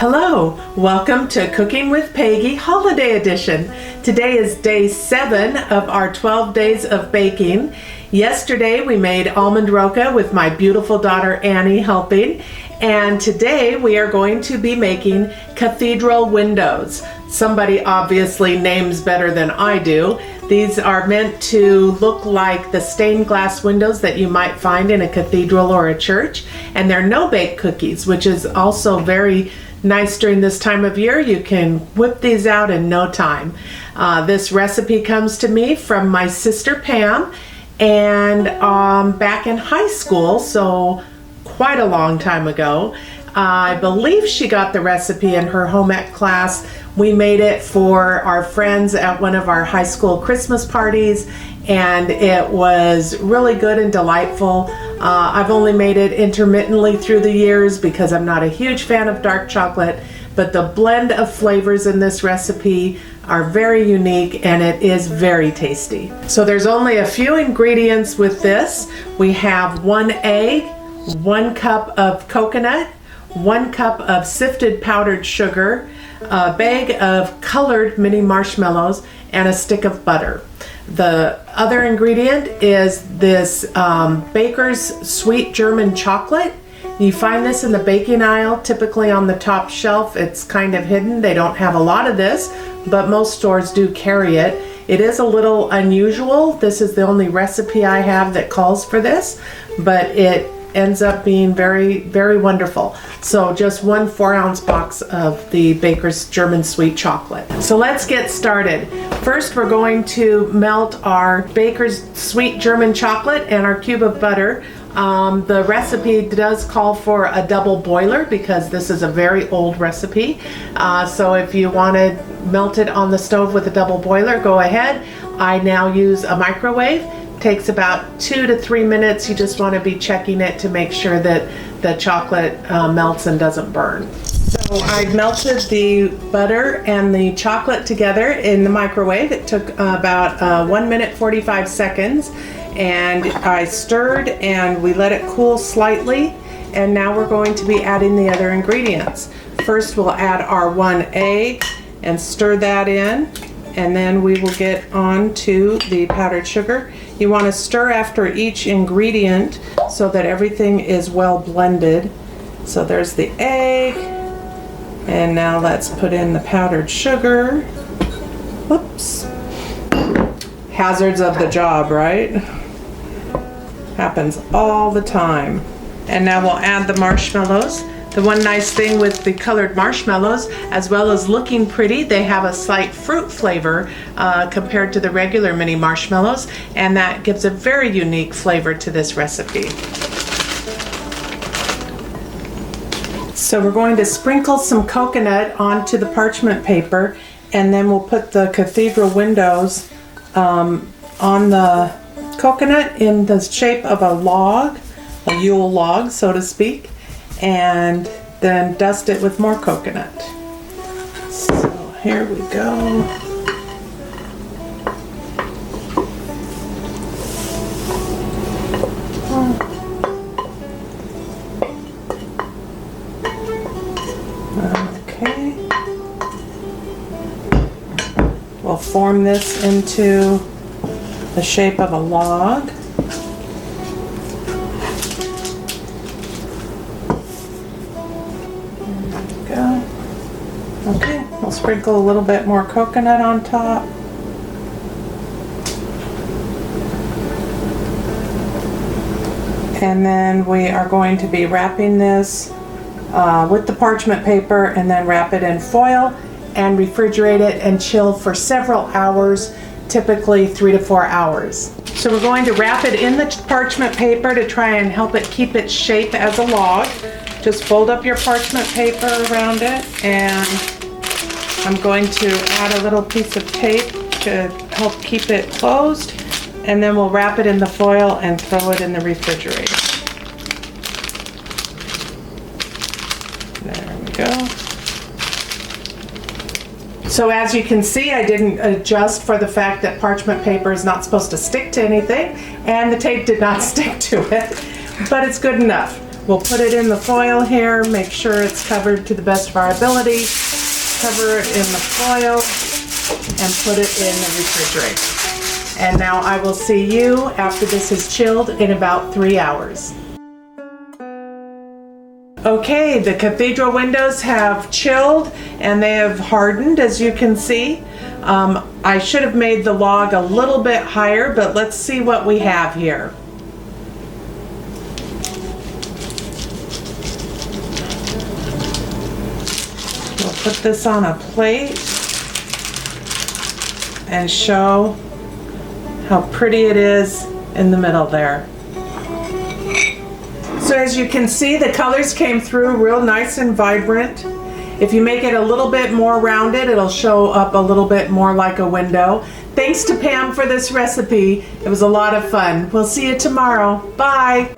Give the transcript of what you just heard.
Hello, welcome to Cooking with Peggy Holiday Edition. Today is day 7 of our 12 days of baking. Yesterday we made almond roca with my beautiful daughter Annie helping, and today we are going to be making cathedral windows. Somebody obviously names better than I do. These are meant to look like the stained glass windows that you might find in a cathedral or a church, and they're no-bake cookies, which is also very nice during this time of year. You can whip these out in no time. This recipe comes to me from my sister Pam, and back in high school, so quite a long time ago. I believe she got the recipe in her home ec class. We made it for our friends at one of our high school Christmas parties, and it was really good and delightful. I've only made it intermittently through the years because I'm not a huge fan of dark chocolate, but the blend of flavors in this recipe are very unique and it is very tasty. So there's only a few ingredients with this. We have 1 egg, 1 cup of coconut, 1 cup of sifted powdered sugar, a bag of colored mini marshmallows, and a stick of butter. The other ingredient is this Baker's Sweet German chocolate. You find this in the baking aisle, typically on the top shelf. It's kind of hidden. They don't have a lot of this, but most stores do carry it. It is a little unusual. This is the only recipe I have that calls for this, but it ends up being very, very wonderful. So just 1 4-ounce box of the Baker's German sweet chocolate. So let's get started. First, we're going to melt our Baker's sweet German chocolate and our cube of butter. The recipe does call for a double boiler because this is a very old recipe. So if you want to melt it on the stove with a double boiler, go ahead. I now use a microwave. Takes about 2 to 3 minutes. You just want to be checking it to make sure that the chocolate melts and doesn't burn. So I melted the butter and the chocolate together in the microwave. It took about 1 minute 45 seconds, and I stirred and we let it cool slightly, and now we're going to be adding the other ingredients. First we'll add our 1 egg and stir that in, and then we will get on to the powdered sugar. You want to stir after each ingredient so that everything is well blended. So there's the egg, and now let's put in the powdered sugar. Whoops. Hazards of the job, right? Happens all the time. And now we'll add the marshmallows. The one nice thing with the colored marshmallows, as well as looking pretty, they have a slight fruit flavor compared to the regular mini marshmallows, and that gives a very unique flavor to this recipe. So we're going to sprinkle some coconut onto the parchment paper, and then we'll put the cathedral windows on the coconut in the shape of a log, a Yule log, so to speak, and then dust it with more coconut. So here we go. Okay. We'll form this into the shape of a log. Okay, we'll sprinkle a little bit more coconut on top. And then we are going to be wrapping this with the parchment paper, and then wrap it in foil and refrigerate it and chill for several hours, typically 3 to 4 hours. So we're going to wrap it in the parchment paper to try and help it keep its shape as a log. Just fold up your parchment paper around it, and I'm going to add a little piece of tape to help keep it closed, and then we'll wrap it in the foil and throw it in the refrigerator. There we go. So as you can see, I didn't adjust for the fact that parchment paper is not supposed to stick to anything, and the tape did not stick to it, but it's good enough. We'll put it in the foil here, make sure it's covered to the best of our ability. Cover it in the foil and put it in the refrigerator. And now I will see you after this is chilled in about 3 hours. Okay, the cathedral windows have chilled and they have hardened, as you can see. I should have made the log a little bit higher, but let's see what we have here. We'll put this on a plate and show how pretty it is in the middle there. So as you can see, the colors came through real nice and vibrant. If you make it a little bit more rounded, it'll show up a little bit more like a window. Thanks to Pam for this recipe. It was a lot of fun. We'll see you tomorrow. Bye.